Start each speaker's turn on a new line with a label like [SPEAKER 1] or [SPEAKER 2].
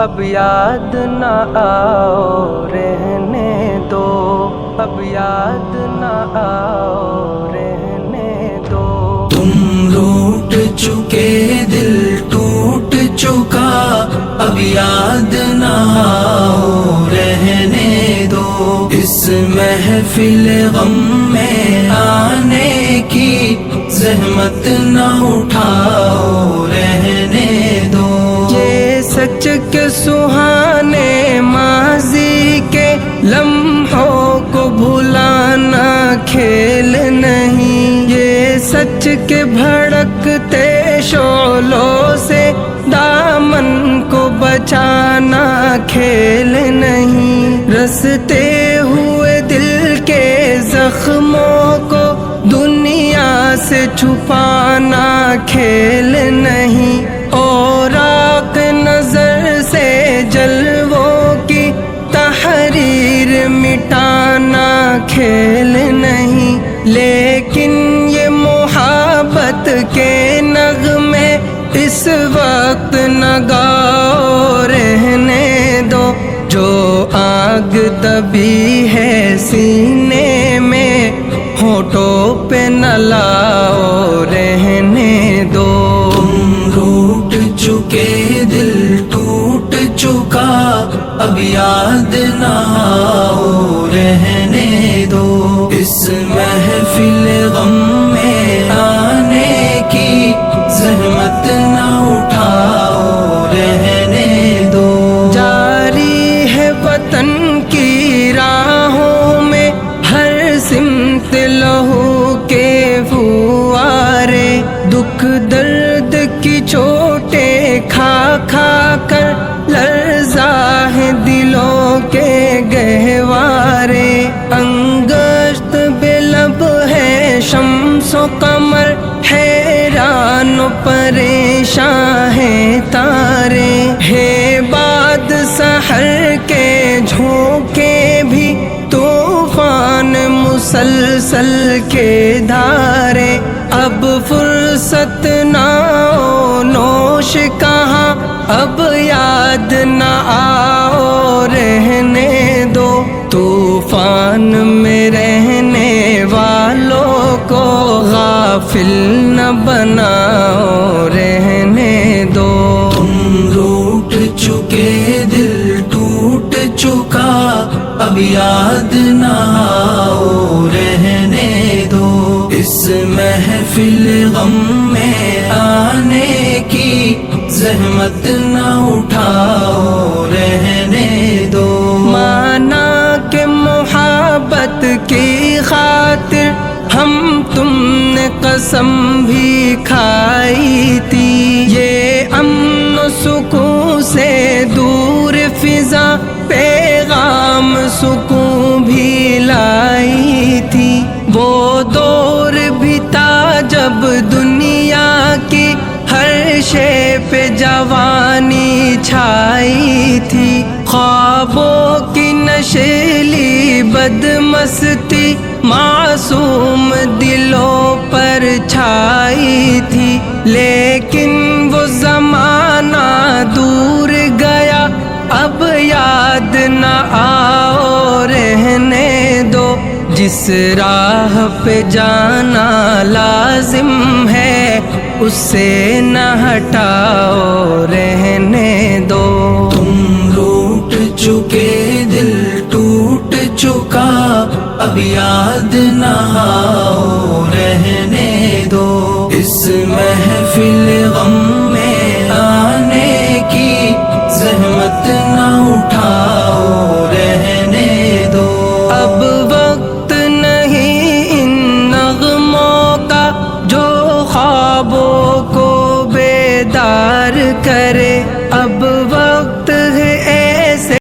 [SPEAKER 1] اب یاد نہ آؤ رہنے دو، اب یاد نہ آؤ رہنے دو۔
[SPEAKER 2] تم روٹ چکے دل ٹوٹ چکا، اب یاد نہ آؤ رہنے دو۔ اس محفل غم میں آنے کی زحمت نہ اٹھاؤ رہنے دو۔
[SPEAKER 1] یہ سچ کے سہانے ماضی کے لمحوں کو بھلانا کھیل نہیں، یہ سچ کے بھڑکتے شعلوں سے دامن کو بچانا کھیل نہیں۔ رستے ہوئے دل کے زخموں کو دنیا سے چھپانا کھیل نہیں، اور آنکھ نظر سے جلووں کی تحریر مٹانا کھیل نہیں۔ لیکن یہ محبت کے نغمے اس وقت نہ گاؤ رہنے دو، جو آگ دبی ہے سینے میں ہونٹوں پہ نہ لاؤ رہنے دو۔
[SPEAKER 2] تم روٹ چکے دل ٹوٹ چکا، اب یاد نہ آؤ رہنے دو۔ اس محفل غم میں آنے کی زحمت نہ اٹھاؤ رہنے دو۔
[SPEAKER 1] جاری ہے وطن کی راہوں میں ہر سمت لہو کے فوارے، دکھ درد کی چوٹیں کھا کھا کر لرزا ہے دلوں کے گہوارے۔ انگشت بے لب ہے شمس و قمر، حیران و پریشان ہے تارے، ہے باد سحر کے جھونکے بھی طوفان مسلسل کے دھارے۔ اب فرصت نہ نوش کہاں، اب یاد نہ آؤ رہنے دو۔ طوفان میں رہنے والوں کو غافل نہ بناؤ رہنے دو۔
[SPEAKER 2] تم روٹ چکے دل ٹوٹ چکا، اب یاد نہ آؤ رہنے دو۔ اس محفل غم میں آنے کی زحمت نہ اٹھاؤ رہنے دو۔
[SPEAKER 1] مانا کہ محبت کی خاطر ہم تم نے قسم بھی کھائی تھی، یہ امن و سکون سے دور فضا پیغام سکون بھی لائی تھی۔ وہ دور بھی تھا جب دنیا کی ہر شے پہ جوانی چھائی تھی، خوابوں کی نشیلی بدمستی معصوم دلوں پر چھائی تھی۔ لیکن وہ زمانہ دور گیا، اب یاد نہ آؤ رہنے دو۔ جس راہ پہ جانا لازم ہے اس سے نہ ہٹاؤ رہنے دو۔
[SPEAKER 2] تم روٹ چکے دل ٹوٹ چکا، اب یاد نہ آؤ رہنے دو۔ اس محفل